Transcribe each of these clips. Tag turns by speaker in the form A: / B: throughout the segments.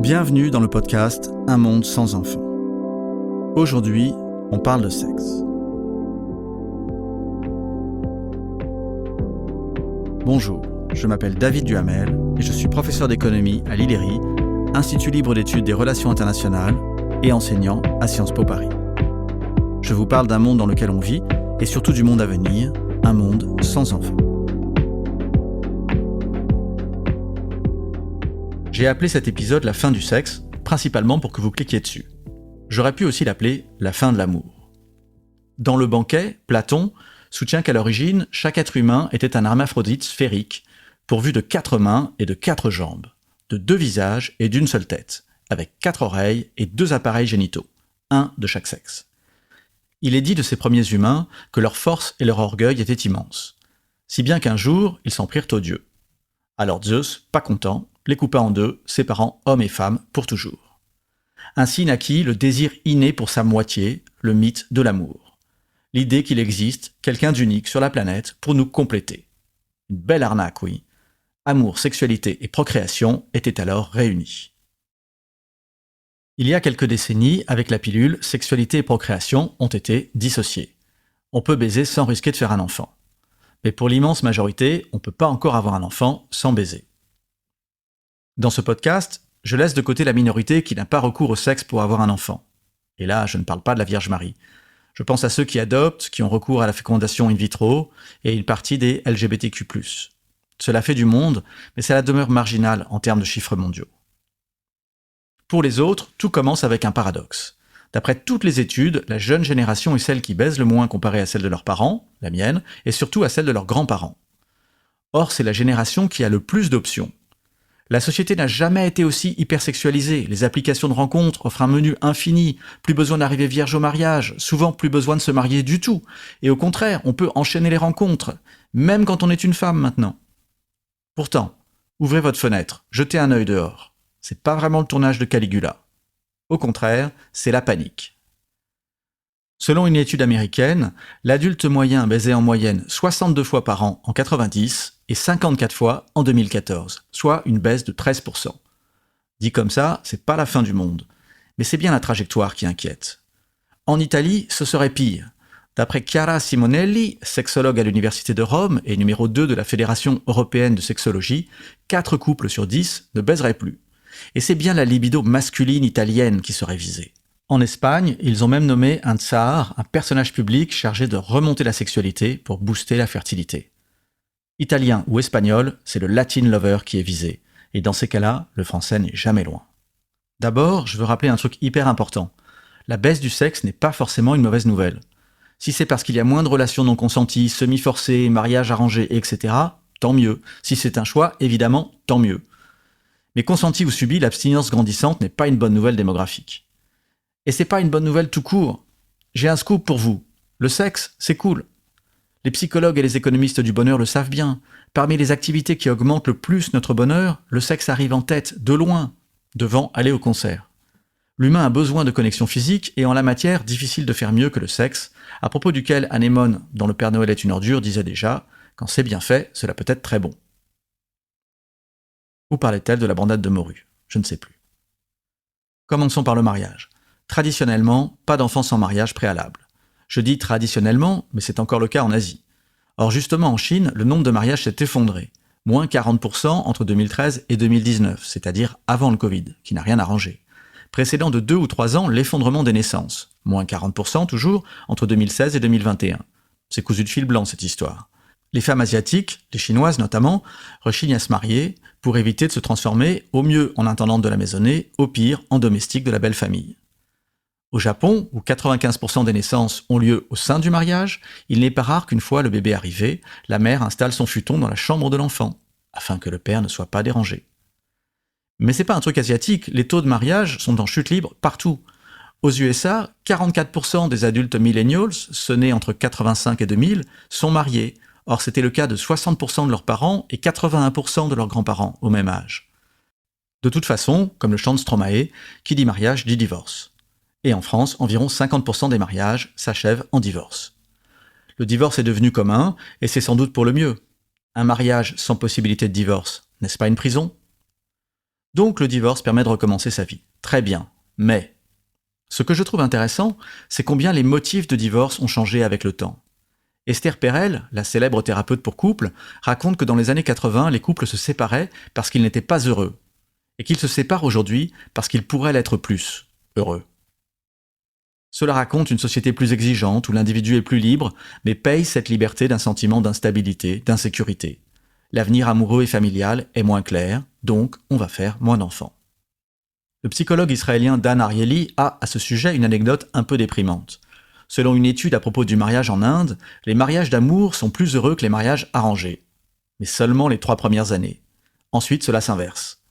A: Bienvenue dans le podcast Un monde sans enfants. Aujourd'hui, on parle de sexe. Bonjour, je m'appelle David Duhamel et je suis professeur d'économie à l'ILERI, Institut libre d'études des relations internationales, et enseignant à Sciences Po Paris. Je vous parle d'un monde dans lequel on vit et surtout du monde à venir, un monde sans enfants. J'ai appelé cet épisode la fin du sexe, principalement pour que vous cliquiez dessus. J'aurais pu aussi l'appeler la fin de l'amour. Dans le banquet, Platon soutient qu'à l'origine, chaque être humain était un hermaphrodite sphérique, pourvu de 4 mains et de 4 jambes, de 2 visages et d'une seule tête, avec 4 oreilles et 2 appareils génitaux, un de chaque sexe. Il est dit de ces premiers humains que leur force et leur orgueil étaient immenses, si bien qu'un jour, ils s'en prirent aux dieux. Alors Zeus, pas content, les coupa en deux, séparant hommes et femmes pour toujours. Ainsi naquit le désir inné pour sa moitié, le mythe de l'amour. L'idée qu'il existe quelqu'un d'unique sur la planète pour nous compléter. Une belle arnaque, oui. Amour, sexualité et procréation étaient alors réunis. Il y a quelques décennies, avec la pilule, sexualité et procréation ont été dissociées. On peut baiser sans risquer de faire un enfant. Mais pour l'immense majorité, on ne peut pas encore avoir un enfant sans baiser. Dans ce podcast, je laisse de côté la minorité qui n'a pas recours au sexe pour avoir un enfant. Et là, je ne parle pas de la Vierge Marie. Je pense à ceux qui adoptent, qui ont recours à la fécondation in vitro, et une partie des LGBTQ+. Cela fait du monde, mais cela demeure marginal en termes de chiffres mondiaux. Pour les autres, tout commence avec un paradoxe. D'après toutes les études, la jeune génération est celle qui baise le moins comparée à celle de leurs parents, la mienne, et surtout à celle de leurs grands-parents. Or, c'est la génération qui a le plus d'options. La société n'a jamais été aussi hypersexualisée. Les applications de rencontres offrent un menu infini, plus besoin d'arriver vierge au mariage, souvent plus besoin de se marier du tout. Et au contraire, on peut enchaîner les rencontres, même quand on est une femme maintenant. Pourtant, ouvrez votre fenêtre, jetez un œil dehors. C'est pas vraiment le tournage de Caligula. Au contraire, c'est la panique. Selon une étude américaine, l'adulte moyen baisait en moyenne 62 fois par an en 90 et 54 fois en 2014, soit une baisse de 13%. Dit comme ça, c'est pas la fin du monde, mais c'est bien la trajectoire qui inquiète. En Italie, ce serait pire. D'après Chiara Simonelli, sexologue à l'Université de Rome et numéro 2 de la Fédération européenne de sexologie, 4 couples sur 10 ne baiseraient plus. Et c'est bien la libido masculine italienne qui serait visée. En Espagne, ils ont même nommé un tsar, un personnage public chargé de remonter la sexualité pour booster la fertilité. Italien ou espagnol, c'est le Latin lover qui est visé. Et dans ces cas-là, le français n'est jamais loin. D'abord, je veux rappeler un truc hyper important. La baisse du sexe n'est pas forcément une mauvaise nouvelle. Si c'est parce qu'il y a moins de relations non consenties, semi-forcées, mariages arrangés, etc., tant mieux. Si c'est un choix, évidemment, tant mieux. Mais consenti ou subi, l'abstinence grandissante n'est pas une bonne nouvelle démographique. Et c'est pas une bonne nouvelle tout court. J'ai un scoop pour vous. Le sexe, c'est cool. Les psychologues et les économistes du bonheur le savent bien. Parmi les activités qui augmentent le plus notre bonheur, le sexe arrive en tête, de loin, devant aller au concert. L'humain a besoin de connexion physique et en la matière, difficile de faire mieux que le sexe, à propos duquel Anémone, dans Le Père Noël est une ordure, disait déjà « Quand c'est bien fait, cela peut être très bon ». Ou parlait-elle de la bandade de morue? Je ne sais plus. Commençons par le mariage. Traditionnellement, pas d'enfants sans mariage préalable. Je dis traditionnellement, mais c'est encore le cas en Asie. Or justement en Chine, le nombre de mariages s'est effondré. Moins 40% entre 2013 et 2019, c'est-à-dire avant le Covid, qui n'a rien arrangé. Précédant de 2 ou 3 ans l'effondrement des naissances. Moins 40% toujours entre 2016 et 2021. C'est cousu de fil blanc cette histoire. Les femmes asiatiques, les chinoises notamment, rechignent à se marier pour éviter de se transformer au mieux en intendantes de la maisonnée, au pire en domestiques de la belle famille. Au Japon, où 95% des naissances ont lieu au sein du mariage, il n'est pas rare qu'une fois le bébé arrivé, la mère installe son futon dans la chambre de l'enfant, afin que le père ne soit pas dérangé. Mais c'est pas un truc asiatique, les taux de mariage sont en chute libre partout. Aux USA, 44% des adultes millennials, ceux nés entre 85 et 2000, sont mariés. Or c'était le cas de 60% de leurs parents et 81% de leurs grands-parents au même âge. De toute façon, comme le chante Stromae, qui dit mariage dit divorce. Et en France, environ 50% des mariages s'achèvent en divorce. Le divorce est devenu commun, et c'est sans doute pour le mieux. Un mariage sans possibilité de divorce, n'est-ce pas une prison ? Donc le divorce permet de recommencer sa vie. Très bien. Mais ce que je trouve intéressant, c'est combien les motifs de divorce ont changé avec le temps. Esther Perel, la célèbre thérapeute pour couple, raconte que dans les années 80, les couples se séparaient parce qu'ils n'étaient pas heureux, et qu'ils se séparent aujourd'hui parce qu'ils pourraient l'être plus heureux. Cela raconte une société plus exigeante où l'individu est plus libre, mais paye cette liberté d'un sentiment d'instabilité, d'insécurité. L'avenir amoureux et familial est moins clair, donc on va faire moins d'enfants. Le psychologue israélien Dan Ariely a à ce sujet une anecdote un peu déprimante. Selon une étude à propos du mariage en Inde, les mariages d'amour sont plus heureux que les mariages arrangés. Mais seulement les 3 premières années. Ensuite, cela s'inverse.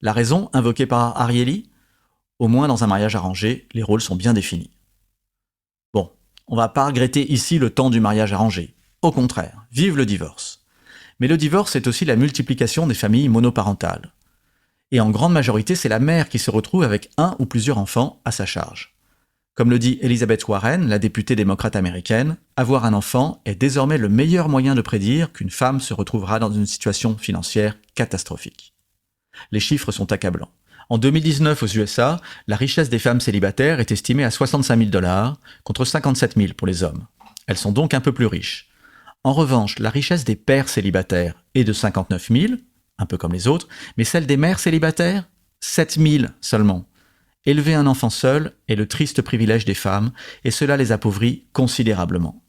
A: La raison invoquée par Ariely ? Au moins dans un mariage arrangé, les rôles sont bien définis. Bon, on va pas regretter ici le temps du mariage arrangé. Au contraire, vive le divorce. Mais le divorce, c'est aussi la multiplication des familles monoparentales. Et en grande majorité, c'est la mère qui se retrouve avec un ou plusieurs enfants à sa charge. Comme le dit Elizabeth Warren, la députée démocrate américaine, avoir un enfant est désormais le meilleur moyen de prédire qu'une femme se retrouvera dans une situation financière catastrophique. Les chiffres sont accablants. En 2019 aux USA, la richesse des femmes célibataires est estimée à 65 000 $ contre 57 000 pour les hommes. Elles sont donc un peu plus riches. En revanche, la richesse des pères célibataires est de 59 000, un peu comme les autres, mais celle des mères célibataires, 7 000 seulement. Élever un enfant seul est le triste privilège des femmes, et cela les appauvrit considérablement.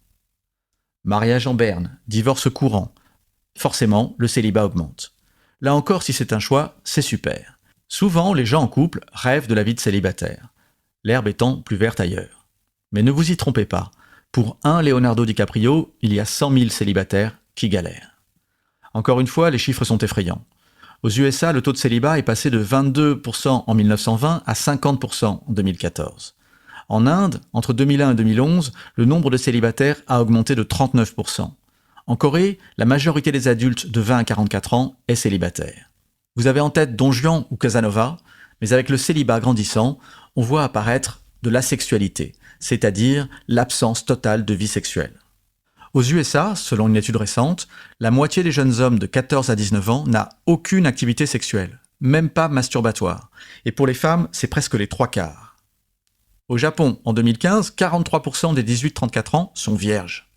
A: Mariage en berne, divorce courant. Forcément, le célibat augmente. Là encore, si c'est un choix, c'est super. Souvent, les gens en couple rêvent de la vie de célibataire, l'herbe étant plus verte ailleurs. Mais ne vous y trompez pas, pour un Leonardo DiCaprio, il y a 100 000 célibataires qui galèrent. Encore une fois, les chiffres sont effrayants. Aux USA, le taux de célibat est passé de 22% en 1920 à 50% en 2014. En Inde, entre 2001 et 2011, le nombre de célibataires a augmenté de 39%. En Corée, la majorité des adultes de 20 à 44 ans est célibataire. Vous avez en tête Don Juan ou Casanova, mais avec le célibat grandissant, on voit apparaître de l'asexualité, c'est-à-dire l'absence totale de vie sexuelle. Aux USA, selon une étude récente, la moitié des jeunes hommes de 14 à 19 ans n'a aucune activité sexuelle, même pas masturbatoire. Et pour les femmes, c'est presque les 3/4. Au Japon, en 2015, 43% des 18-34 ans sont vierges.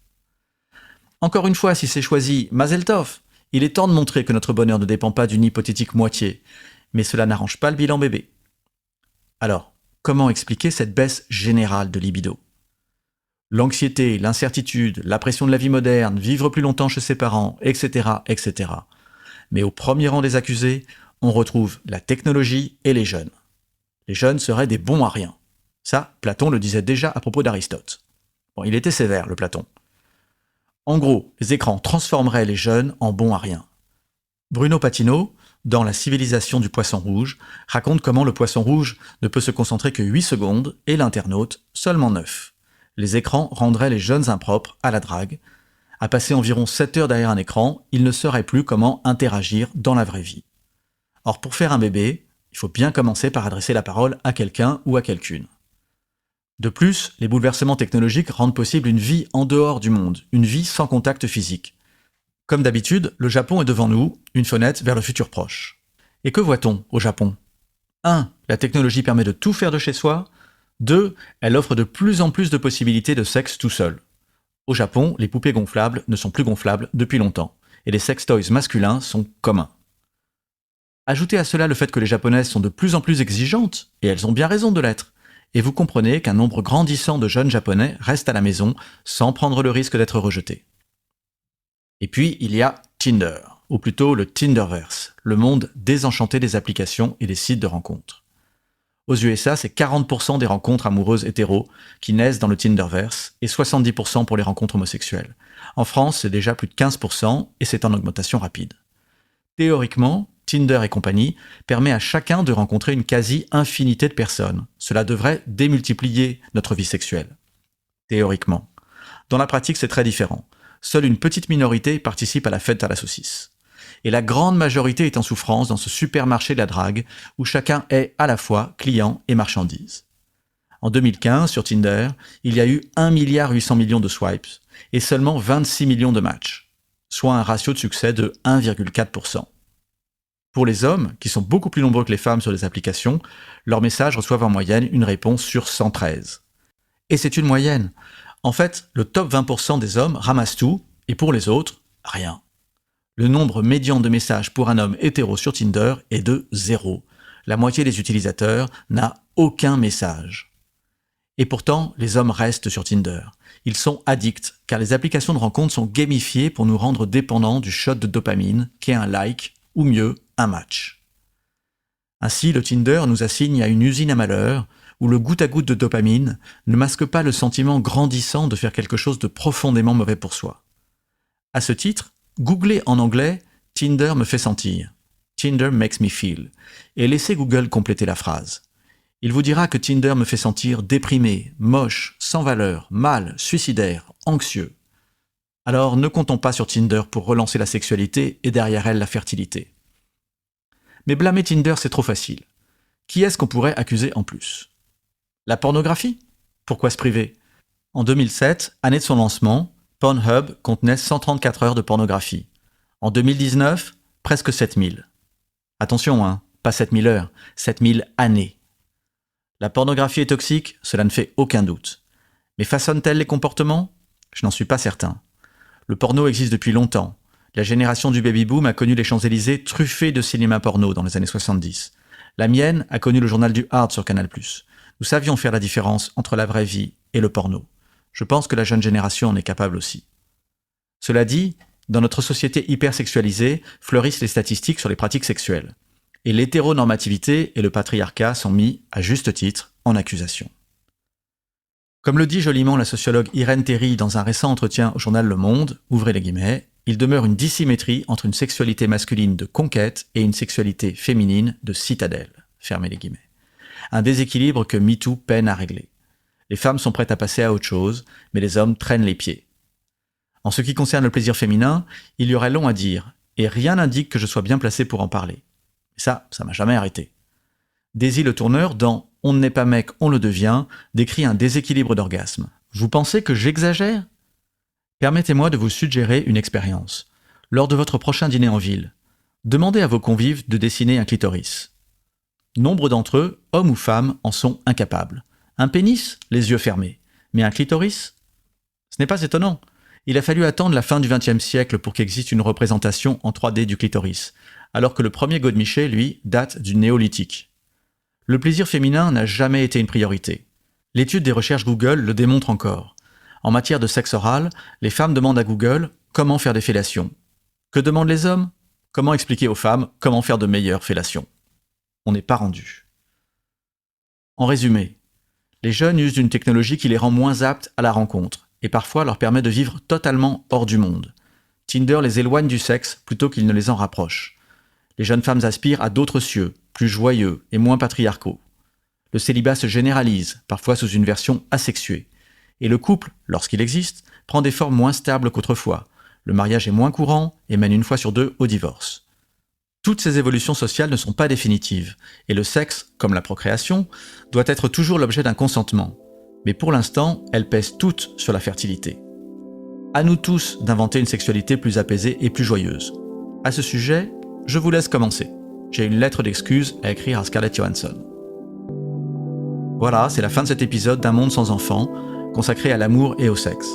A: Encore une fois, si c'est choisi Mazel Tov, il est temps de montrer que notre bonheur ne dépend pas d'une hypothétique moitié, mais cela n'arrange pas le bilan bébé. Alors, comment expliquer cette baisse générale de libido ? L'anxiété, l'incertitude, la pression de la vie moderne, vivre plus longtemps chez ses parents, etc., etc. Mais au premier rang des accusés, on retrouve la technologie et les jeunes. Les jeunes seraient des bons à rien. Ça, Platon le disait déjà à propos d'Aristote. Bon, il était sévère, le Platon. En gros, les écrans transformeraient les jeunes en bons à rien. Bruno Patino, dans La civilisation du poisson rouge, raconte comment le poisson rouge ne peut se concentrer que 8 secondes et l'internaute seulement 9. Les écrans rendraient les jeunes impropres à la drague. À passer environ 7 heures derrière un écran, ils ne sauraient plus comment interagir dans la vraie vie. Or, pour faire un bébé, il faut bien commencer par adresser la parole à quelqu'un ou à quelqu'une. De plus, les bouleversements technologiques rendent possible une vie en dehors du monde, une vie sans contact physique. Comme d'habitude, le Japon est devant nous, une fenêtre vers le futur proche. Et que voit-on au Japon ? 1. La technologie permet de tout faire de chez soi. 2. Elle offre de plus en plus de possibilités de sexe tout seul. Au Japon, les poupées gonflables ne sont plus gonflables depuis longtemps, et les sextoys masculins sont communs. Ajoutez à cela le fait que les Japonaises sont de plus en plus exigeantes, et elles ont bien raison de l'être, et vous comprenez qu'un nombre grandissant de jeunes Japonais restent à la maison sans prendre le risque d'être rejetés. Et puis, il y a Tinder, ou plutôt le Tinderverse, le monde désenchanté des applications et des sites de rencontres. Aux USA, c'est 40% des rencontres amoureuses hétéros qui naissent dans le Tinderverse et 70% pour les rencontres homosexuelles. En France, c'est déjà plus de 15% et c'est en augmentation rapide. Théoriquement, Tinder et compagnie permet à chacun de rencontrer une quasi-infinité de personnes. Cela devrait démultiplier notre vie sexuelle. Théoriquement. Dans la pratique, c'est très différent. Seule une petite minorité participe à la fête à la saucisse. Et la grande majorité est en souffrance dans ce supermarché de la drague où chacun est à la fois client et marchandise. En 2015, sur Tinder, il y a eu 1,8 milliard de swipes et seulement 26 millions de matchs, soit un ratio de succès de 1,4%. Pour les hommes, qui sont beaucoup plus nombreux que les femmes sur les applications, leurs messages reçoivent en moyenne une réponse sur 113. Et c'est une moyenne. En fait, le top 20% des hommes ramassent tout, et pour les autres, rien. Le nombre médian de messages pour un homme hétéro sur Tinder est de 0. La moitié des utilisateurs n'a aucun message. Et pourtant, les hommes restent sur Tinder. Ils sont addicts, car les applications de rencontres sont gamifiées pour nous rendre dépendants du shot de dopamine, qu'est un like, ou mieux, un match. Ainsi, le Tinder nous assigne à une usine à malheur, où le goutte à goutte de dopamine ne masque pas le sentiment grandissant de faire quelque chose de profondément mauvais pour soi. À ce titre, googlez en anglais « Tinder me fait sentir »,« Tinder makes me feel » et laissez Google compléter la phrase. Il vous dira que Tinder me fait sentir déprimé, moche, sans valeur, mal, suicidaire, anxieux. Alors ne comptons pas sur Tinder pour relancer la sexualité et derrière elle la fertilité. Mais blâmer Tinder, c'est trop facile. Qui est-ce qu'on pourrait accuser en plus ? La pornographie ? Pourquoi se priver ? En 2007, année de son lancement, Pornhub contenait 134 heures de pornographie. En 2019, presque 7000. Attention, pas 7000 heures, 7000 années. La pornographie est toxique, cela ne fait aucun doute. Mais façonne-t-elle les comportements ? Je n'en suis pas certain. Le porno existe depuis longtemps. La génération du baby-boom a connu les Champs-Élysées truffés de cinéma porno dans les années 70. La mienne a connu le journal du Hard sur Canal+. Nous savions faire la différence entre la vraie vie et le porno. Je pense que la jeune génération en est capable aussi. Cela dit, dans notre société hypersexualisée, fleurissent les statistiques sur les pratiques sexuelles. Et l'hétéronormativité et le patriarcat sont mis, à juste titre, en accusation. Comme le dit joliment la sociologue Irène Théry dans un récent entretien au journal Le Monde, ouvrez les guillemets, il demeure une dissymétrie entre une sexualité masculine de conquête et une sexualité féminine de citadelle, fermez les guillemets. Un déséquilibre que MeToo peine à régler. Les femmes sont prêtes à passer à autre chose, mais les hommes traînent les pieds. En ce qui concerne le plaisir féminin, il y aurait long à dire, et rien n'indique que je sois bien placé pour en parler. Ça m'a jamais arrêté. Daisy Le Tourneur, dans « On ne n'est pas mec, on le devient », décrit un déséquilibre d'orgasme. Vous pensez que j'exagère ? Permettez-moi de vous suggérer une expérience. Lors de votre prochain dîner en ville, demandez à vos convives de dessiner un clitoris. Nombre d'entre eux, hommes ou femmes, en sont incapables. Un pénis, les yeux fermés. Mais un clitoris ? Ce n'est pas étonnant. Il a fallu attendre la fin du XXe siècle pour qu'existe une représentation en 3D du clitoris, alors que le premier godemiché, lui, date du néolithique. Le plaisir féminin n'a jamais été une priorité. L'étude des recherches Google le démontre encore. En matière de sexe oral, les femmes demandent à Google comment faire des fellations. Que demandent les hommes ? Comment expliquer aux femmes comment faire de meilleures fellations ? On n'est pas rendu. En résumé, les jeunes usent d'une technologie qui les rend moins aptes à la rencontre et parfois leur permet de vivre totalement hors du monde. Tinder les éloigne du sexe plutôt qu'il ne les en rapproche. Les jeunes femmes aspirent à d'autres cieux, plus joyeux et moins patriarcaux. Le célibat se généralise, parfois sous une version asexuée. Et le couple, lorsqu'il existe, prend des formes moins stables qu'autrefois. Le mariage est moins courant et mène une fois sur deux au divorce. Toutes ces évolutions sociales ne sont pas définitives, et le sexe, comme la procréation, doit être toujours l'objet d'un consentement. Mais pour l'instant, elles pèsent toutes sur la fertilité. À nous tous d'inventer une sexualité plus apaisée et plus joyeuse. À ce sujet, je vous laisse commencer. J'ai une lettre d'excuse à écrire à Scarlett Johansson. Voilà, c'est la fin de cet épisode d'Un monde sans enfants, consacré à l'amour et au sexe.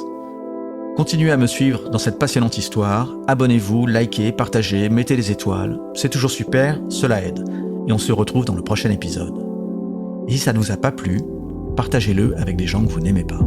A: Continuez à me suivre dans cette passionnante histoire, abonnez-vous, likez, partagez, mettez des étoiles, c'est toujours super, cela aide, et on se retrouve dans le prochain épisode. Et si ça ne vous a pas plu, partagez-le avec des gens que vous n'aimez pas.